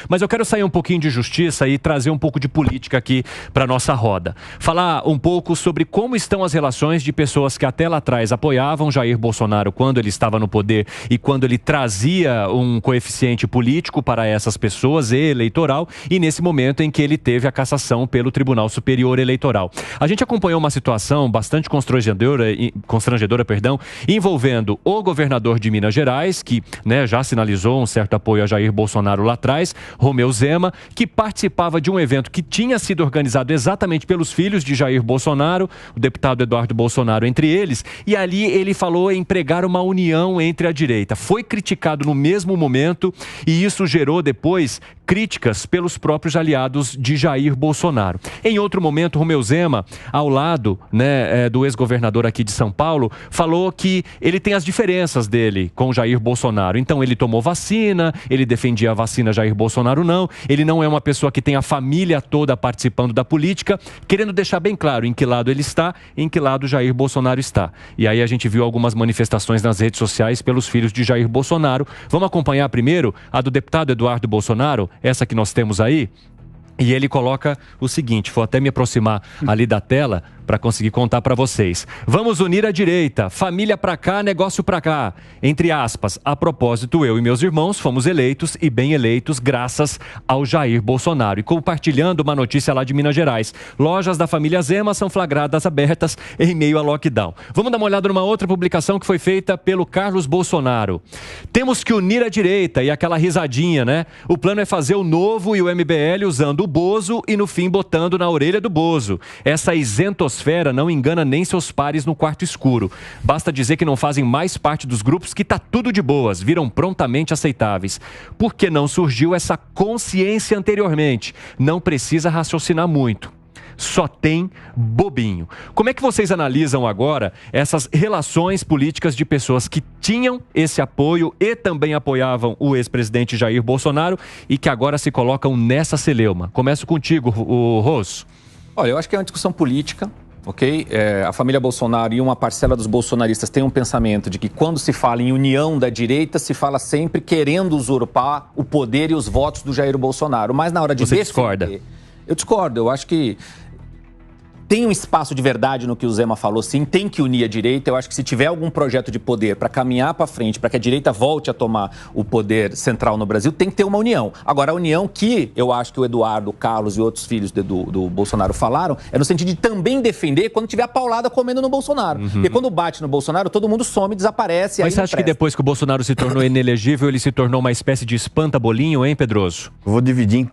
Mas eu quero sair um pouquinho de justiça e trazer um pouco de política aqui para nossa roda. Falar um pouco sobre como estão as relações de pessoas que até lá atrás apoiavam Jair Bolsonaro quando ele estava no poder e quando ele trazia um coeficiente político para essas pessoas e eleitoral, e nesse momento em que ele teve a cassação pelo Tribunal Superior Eleitoral. A gente acompanhou uma situação bastante constrangedora, envolvendo o governador de Minas Gerais, que já sinalizou um certo apoio a Jair Bolsonaro lá atrás, Romeu Zema, que participava de um evento que tinha sido organizado exatamente pelos filhos de Jair Bolsonaro, o deputado Eduardo Bolsonaro entre eles, e ali ele falou em pregar uma união entre a direita. Foi criticado no mesmo momento e isso gerou depois críticas pelos próprios aliados de Jair Bolsonaro. Em outro momento, Romeu Zema, ao lado do ex-governador aqui de São Paulo, falou que ele tem as diferenças dele com Jair Bolsonaro. Então ele tomou vacina, ele defendia a vacina, Jair Bolsonaro não. Ele não é uma pessoa que tem a família toda participando da política, querendo deixar bem claro em que lado ele está, em que lado Jair Bolsonaro está. E aí a gente viu algumas manifestações nas redes sociais pelos filhos de Jair Bolsonaro. Vamos acompanhar primeiro a do deputado Eduardo Bolsonaro, essa que nós temos aí. E ele coloca o seguinte, vou até me aproximar ali da tela para conseguir contar para vocês. Vamos unir a direita, família para cá, negócio para cá. Entre aspas, a propósito, eu e meus irmãos fomos eleitos e bem eleitos graças ao Jair Bolsonaro. E compartilhando uma notícia lá de Minas Gerais. Lojas da família Zema são flagradas abertas em meio a lockdown. Vamos dar uma olhada numa outra publicação que foi feita pelo Carlos Bolsonaro. Temos que unir a direita e aquela risadinha, O plano é fazer o Novo e o MBL usando o Bozo e no fim botando na orelha do Bozo. Essa isentosfera não engana nem seus pares no quarto escuro. Basta dizer que não fazem mais parte dos grupos que tá tudo de boas, viram prontamente aceitáveis. Porque não surgiu essa consciência anteriormente. Não precisa raciocinar muito. Só tem bobinho. Como é que vocês analisam agora essas relações políticas de pessoas que tinham esse apoio e também apoiavam o ex-presidente Jair Bolsonaro e que agora se colocam nessa celeuma? Começo contigo, o Rosso. Olha, eu acho que é uma discussão política, ok? A família Bolsonaro e uma parcela dos bolsonaristas tem um pensamento de que quando se fala em união da direita, se fala sempre querendo usurpar o poder e os votos do Jair Bolsonaro. Mas na hora de Você discorda? Eu discordo. Eu acho que tem um espaço de verdade no que o Zema falou, sim, tem que unir a direita. Eu acho que se tiver algum projeto de poder para caminhar para frente, para que a direita volte a tomar o poder central no Brasil, tem que ter uma união. Agora, a união que eu acho que o Eduardo, o Carlos e outros filhos do Bolsonaro falaram, é no sentido de também defender quando tiver a paulada comendo no Bolsonaro. Porque quando bate no Bolsonaro, todo mundo some, desaparece. Mas você acha que depois que o Bolsonaro se tornou inelegível, ele se tornou uma espécie de espanta-bolinho, hein, Pedroso? Eu vou dividir em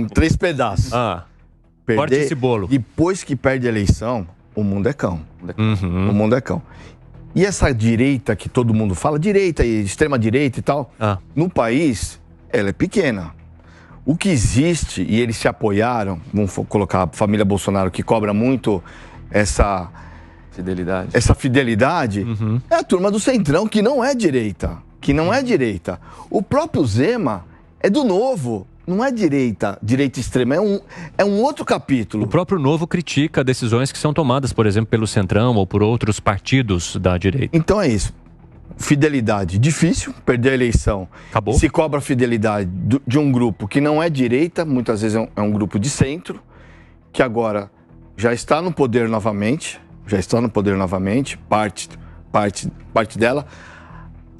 três pedaços. Corte esse bolo. Depois que perde a eleição, o mundo é cão. O mundo é cão. E essa direita que todo mundo fala, direita e extrema-direita e tal, no país, ela é pequena. O que existe, e eles se apoiaram, vamos colocar a família Bolsonaro, que cobra muito essa fidelidade, é a turma do Centrão, que não é direita. O próprio Zema é do Novo. Não é direita extrema, é um outro capítulo. O próprio Novo critica decisões que são tomadas, por exemplo, pelo Centrão ou por outros partidos da direita. Então é isso. Fidelidade, difícil, perder a eleição. Acabou. Se cobra a fidelidade de um grupo que não é direita, muitas vezes é um grupo de centro, que agora já está no poder novamente, parte dela.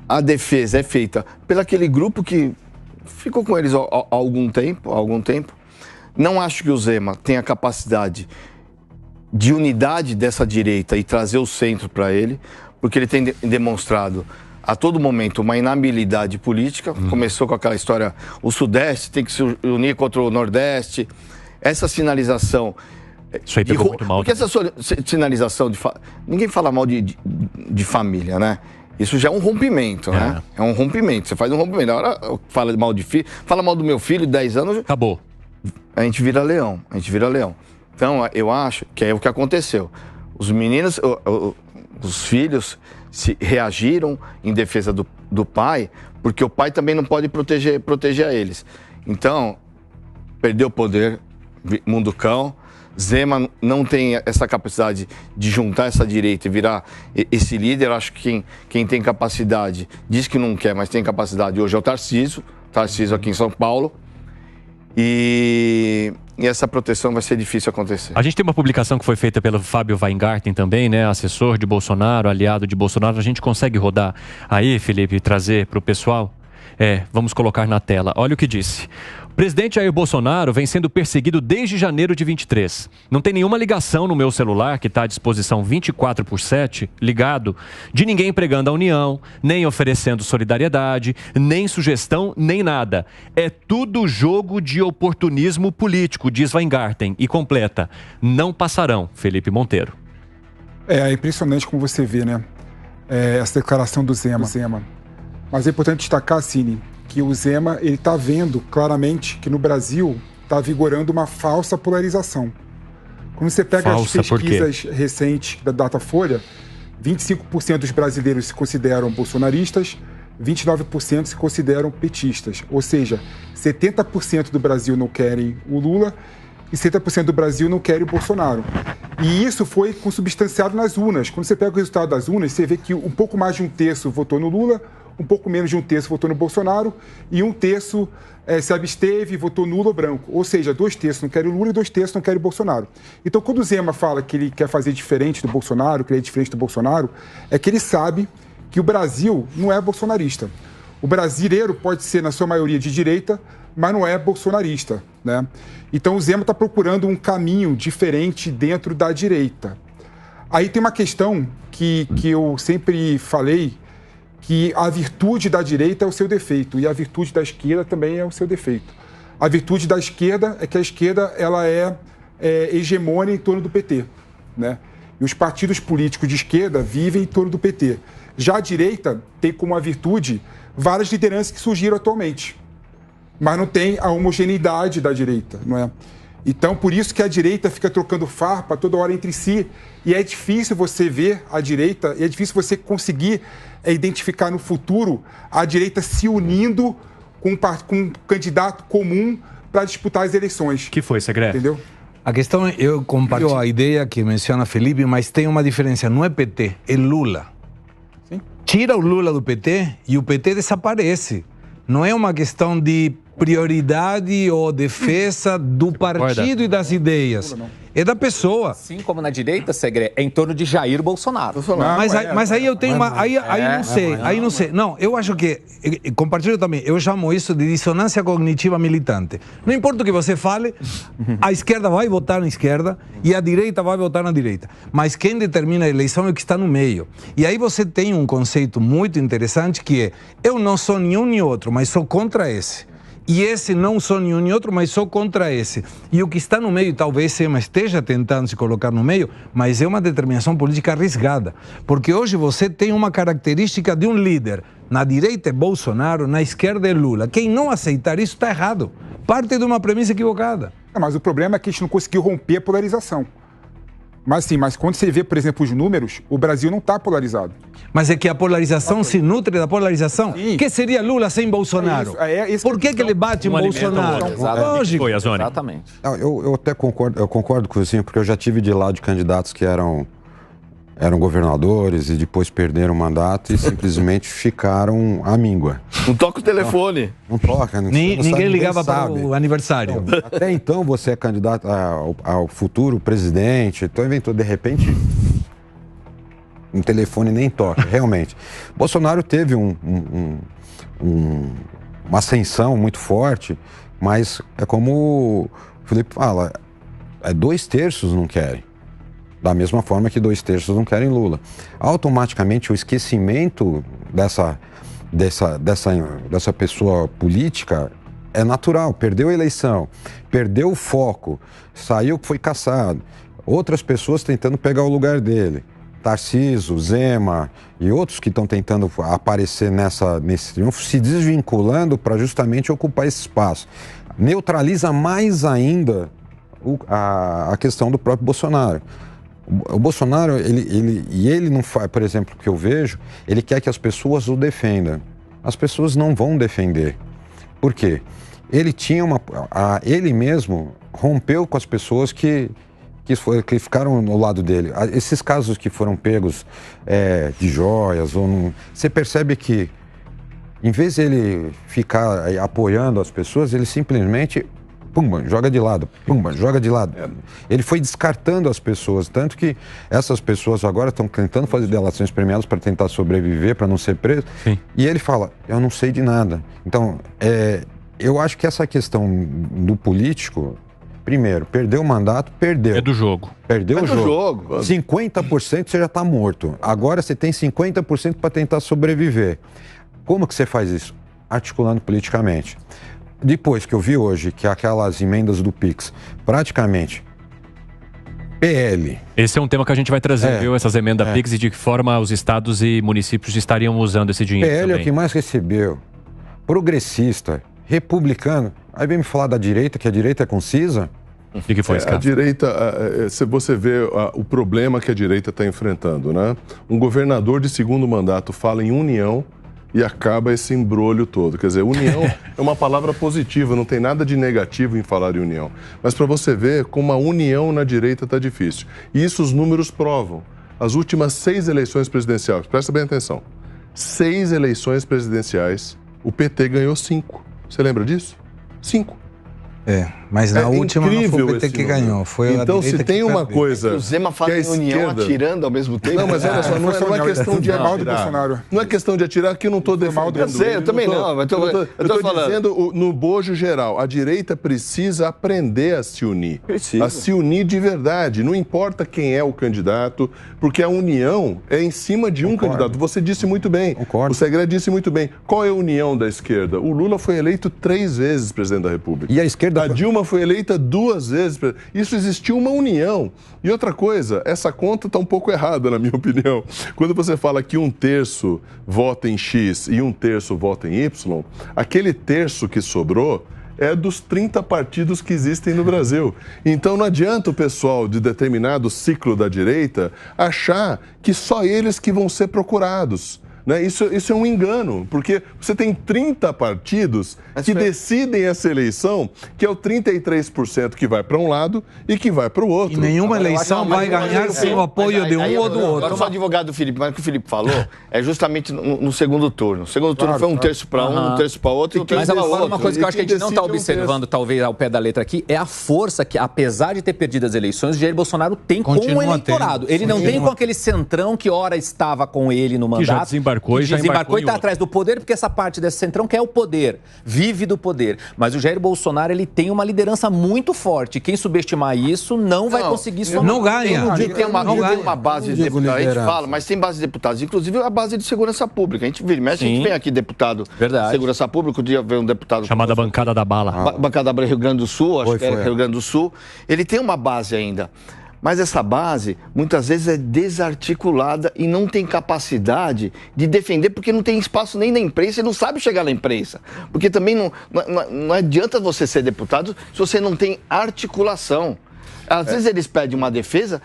A defesa é feita pelo aquele grupo que ficou com eles há algum tempo. Não acho que o Zema tenha capacidade de unidade dessa direita e trazer o centro para ele, porque ele tem demonstrado a todo momento uma inabilidade política. Começou com aquela história, o Sudeste tem que se unir contra o Nordeste. Essa sinalização... Isso aí pegou muito mal. Porque essa sinalização ninguém fala mal de família, né? Isso já é um rompimento, né? É um rompimento. Você faz um rompimento. Agora fala mal de filho, fala mal do meu filho de 10 anos. Acabou. A gente vira leão. Então, eu acho que é o que aconteceu. Os meninos, os filhos reagiram em defesa do pai, porque o pai também não pode proteger a eles. Então, perdeu o poder, mundo cão. Zema não tem essa capacidade de juntar essa direita e virar esse líder. Eu acho que quem tem capacidade, diz que não quer, mas tem capacidade hoje é o Tarcísio Tarcísio aqui em São Paulo. E essa proteção vai ser difícil acontecer. A gente tem uma publicação que foi feita pelo Fábio Weingarten também, né? Assessor de Bolsonaro, aliado de Bolsonaro. A gente consegue rodar aí, Felipe, e trazer para o pessoal? Vamos colocar na tela. Olha o que disse. O presidente Jair Bolsonaro vem sendo perseguido desde janeiro de 23. Não tem nenhuma ligação no meu celular, que está à disposição 24/7, ligado, de ninguém pregando a união, nem oferecendo solidariedade, nem sugestão, nem nada. É tudo jogo de oportunismo político, diz Weingarten, e completa. Não passarão, Felipe Monteiro. É impressionante como você vê, né? Essa declaração do Zema. Mas é importante destacar, Cine, que o Zema ele está vendo claramente que no Brasil está vigorando uma falsa polarização. Quando você pega as pesquisas recentes da Datafolha, 25% dos brasileiros se consideram bolsonaristas, 29% se consideram petistas. Ou seja, 70% do Brasil não querem o Lula e 70% do Brasil não querem o Bolsonaro. E isso foi consubstanciado nas urnas. Quando você pega o resultado das urnas, você vê que um pouco mais de um terço votou no Lula, um pouco menos de um terço votou no Bolsonaro e um terço se absteve e votou nulo ou branco. Ou seja, 2 terços não querem o Lula e 2 terços não querem o Bolsonaro. Então, quando o Zema fala que ele quer fazer diferente do Bolsonaro, que ele é diferente do Bolsonaro, é que ele sabe que o Brasil não é bolsonarista. O brasileiro pode ser, na sua maioria, de direita, mas não é bolsonarista, né? Então, o Zema está procurando um caminho diferente dentro da direita. Aí tem uma questão que eu sempre falei, que a virtude da direita é o seu defeito e a virtude da esquerda também é o seu defeito. A virtude da esquerda é que a esquerda ela é hegemônica em torno do PT, né? E os partidos políticos de esquerda vivem em torno do PT. Já a direita tem como a virtude várias lideranças que surgiram atualmente, mas não tem a homogeneidade da direita, não é? Então, por isso que a direita fica trocando farpa toda hora entre si e é difícil você ver a direita, e é difícil você conseguir identificar no futuro a direita se unindo com um candidato comum para disputar as eleições. Que foi, Segredo? Entendeu? A questão, eu compartilho a ideia que menciona Felipe, mas tem uma diferença, não é PT, é Lula. Sim. Tira o Lula do PT e o PT desaparece. Não é uma questão de prioridade ou defesa do partido e das ideias. É da pessoa. Assim como na direita, Segre, é em torno de Jair Bolsonaro. Mas aí eu tenho uma... Aí não sei. Não, eu acho que... Compartilho também. Eu chamo isso de dissonância cognitiva militante. Não importa o que você fale, a esquerda vai votar na esquerda e a direita vai votar na direita. Mas quem determina a eleição é o que está no meio. E aí você tem um conceito muito interessante que é: eu não sou nenhum nem outro, mas sou contra esse. E esse não sou nenhum nem outro, mas sou contra esse. E o que está no meio, talvez Zema esteja tentando se colocar no meio, mas é uma determinação política arriscada. Porque hoje você tem uma característica de um líder. Na direita é Bolsonaro, na esquerda é Lula. Quem não aceitar isso está errado. Parte de uma premissa equivocada. Mas o problema é que a gente não conseguiu romper a polarização. Mas quando você vê, por exemplo, os números, o Brasil não está polarizado. Mas é que a polarização se nutre da polarização. O que seria Lula sem Bolsonaro? Por que ele bate em Bolsonaro? Lógico. Exatamente. Eu até concordo com você, porque eu já tive de lado de candidatos que eram governadores e depois perderam o mandato e simplesmente ficaram à míngua. Não toca o telefone. Não toca. Ninguém ligava para o aniversário. Então, até então você é candidato ao futuro presidente, então inventou de repente um telefone nem toca, realmente. Bolsonaro teve uma ascensão muito forte, mas é como o Felipe fala, 2/3 não querem. Da mesma forma que 2/3 não querem Lula. Automaticamente o esquecimento dessa pessoa política é natural. Perdeu a eleição, perdeu o foco, saiu, foi caçado. Outras pessoas tentando pegar o lugar dele. Tarcísio, Zema e outros que estão tentando aparecer nesse triunfo, se desvinculando para justamente ocupar esse espaço. Neutraliza mais ainda a questão do próprio Bolsonaro. O Bolsonaro, ele não faz, por exemplo, o que eu vejo, ele quer que as pessoas o defendam. As pessoas não vão defender. Por quê? Ele ele mesmo rompeu com as pessoas que ficaram ao lado dele. Esses casos que foram pegos de joias, você percebe que Em vez de ele ficar apoiando as pessoas, ele simplesmente pumba, joga de lado, pumba, joga de lado. Ele foi descartando as pessoas, tanto que essas pessoas agora estão tentando fazer delações premiadas para tentar sobreviver, para não ser preso. Sim. E ele fala, eu não sei de nada. Então, eu acho que essa questão do político, primeiro, perdeu o mandato, perdeu. É do jogo. Perdeu o jogo. 50% você já está morto. Agora você tem 50% para tentar sobreviver. Como que você faz isso? Articulando politicamente. Depois que eu vi hoje que aquelas emendas do PIX, praticamente, PL. Esse é um tema que a gente vai trazer, viu? Essas emendas PIX e de que forma os estados e municípios estariam usando esse dinheiro PL também. é o que mais recebeu. Progressista, republicano. Aí vem me falar da direita, que a direita é concisa. O que foi esse A caso? direita, se você vê o problema que a direita está enfrentando, né? Um governador de segundo mandato fala em união e acaba esse embrolho todo. Quer dizer, união é uma palavra positiva, não tem nada de negativo em falar em união. Mas para você ver como a união na direita está difícil. E isso os números provam. As últimas 6 eleições presidenciais, presta bem atenção, 6 eleições presidenciais, o PT ganhou 5. Você lembra disso? 5. Mas na última não foi o PT que ganhou. Foi então, se tem uma perdeu. coisa. O Zema fala em união atirando ao mesmo tempo. Não, mas olha só, não é questão de mal do atirar. Bolsonaro. Não é questão de atirar, que eu não estou defendendo. Eu sei, eu também não, mas eu tô falando. Dizendo no bojo geral, a direita precisa aprender a se unir. Precisa. A se unir de verdade. Não importa quem é o candidato, porque a união é em cima de um candidato. Você disse muito bem. Concordo. O Segre disse muito bem. Qual é a união da esquerda? O Lula foi eleito 3 vezes presidente da República. E a esquerda... A Dilma foi eleita 2 vezes. Isso existiu uma união. E outra coisa, essa conta está um pouco errada, na minha opinião. Quando você fala que 1/3 vota em X e 1/3 vota em Y, aquele terço que sobrou é dos 30 partidos que existem no Brasil. Então não adianta o pessoal de determinado ciclo da direita achar que só eles que vão ser procurados. Né? Isso é um engano, porque você tem 30 partidos que decidem essa eleição, que é o 33% que vai para um lado e que vai para o outro. E nenhuma eleição vai ganhar sem o apoio de um ou do outro. Agora eu sou advogado do Felipe, mas o que o Felipe falou é justamente no segundo turno. O segundo turno foi 1/3 para um, 1/3 para outro e 1/3 Mas para agora outro. uma coisa que eu acho que a gente não está observando, talvez, ao pé da letra aqui, é a força que, apesar de ter perdido as eleições, o Jair Bolsonaro tem com o eleitorado. Ele não tem com aquele centrão que ora estava com ele no mandato. Que já desembarcou e e está atrás do poder, porque essa parte desse centrão quer o poder, vive do poder. Mas o Jair Bolsonaro, ele tem uma liderança muito forte. Quem subestimar isso não vai conseguir somar. Não ganha. Tem uma base de deputados, a gente fala, mas tem base de deputados, inclusive a base de segurança pública. A gente vira, mexe, a gente vem aqui deputado de segurança pública, o dia veio um deputado... Chamada Bancada da Bala. Bancada da Rio Grande do Sul, acho que era Rio Grande do Sul. Ele tem uma base ainda. Mas essa base, muitas vezes, é desarticulada e não tem capacidade de defender, porque não tem espaço nem na imprensa e não sabe chegar na imprensa. Porque também não adianta você ser deputado se você não tem articulação. Às vezes eles pedem uma defesa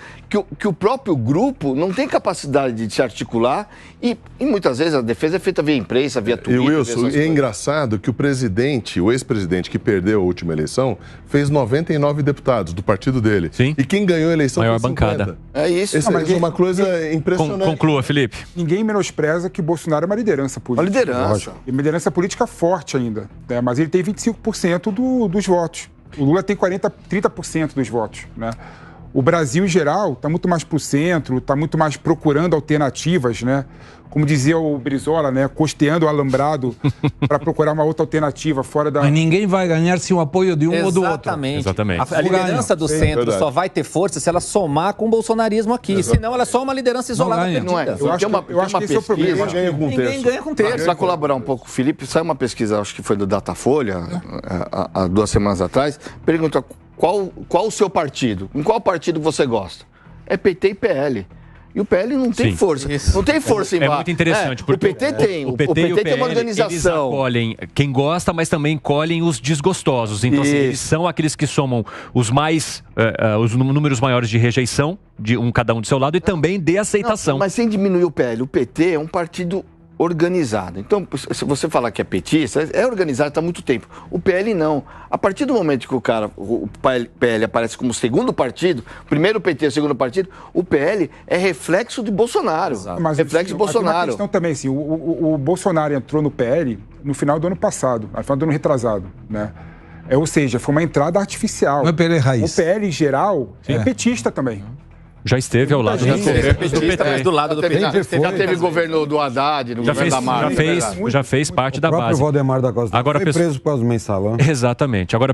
que o próprio grupo não tem capacidade de se articular e muitas vezes a defesa é feita via imprensa, via Twitter. E Wilson, é engraçado que o ex-presidente que perdeu a última eleição, fez 99 deputados do partido dele. Sim. E quem ganhou a eleição Maior foi 50. bancada. É isso. Isso é uma coisa impressionante. Conclua, Felipe. Ninguém menospreza que Bolsonaro é uma liderança política. Uma liderança. E uma liderança política forte ainda. Né? Mas ele tem 25% dos votos. O Lula tem 30% dos votos. Né? O Brasil, em geral, está muito mais para o centro, está muito mais procurando alternativas, né? Como dizia o Brizola, né? Costeando o alambrado para procurar uma outra alternativa fora da... Mas ninguém vai ganhar sem o apoio de um ou do outro. Exatamente. A liderança do centro só vai ter força se ela somar com o bolsonarismo aqui. Senão ela é só uma liderança isolada perdida. Não é. Eu acho que esse é o problema. Ninguém ganha com terço. Para colaborar um pouco, Felipe, saiu uma pesquisa, acho que foi do Datafolha, há 2 semanas atrás, pergunta qual o seu partido, em qual partido você gosta? É PT e PL. E o PL não tem força. Isso. Não tem força embaixo. É muito interessante, porque o PT tem. O PT e o tem uma PL, eles organização. acolhem quem gosta, mas também colhem os desgostosos. Então, assim, eles são aqueles que somam os números maiores de rejeição, de cada um do seu lado, e também de aceitação. Não, mas sem diminuir o PL. O PT é um partido organizado. Então, se você falar que é petista, é organizado há muito tempo. O PL não. A partir do momento que o PL aparece como segundo partido, primeiro o PT, segundo partido, o PL é reflexo de Bolsonaro. Mas, reflexo de Bolsonaro. Uma questão também, assim, o Bolsonaro entrou no PL no final do ano passado, no final do ano retrasado, né? Ou seja, foi uma entrada artificial. Não é PL raiz. O PL em geral é petista também. Já esteve ao lado do petista, mas do lado do PT. Já teve governo do Haddad, no governo da Marta. Já fez parte da base. O próprio Valdemar da Costa Agora, foi preso por causa do mensalão. Exatamente. Agora,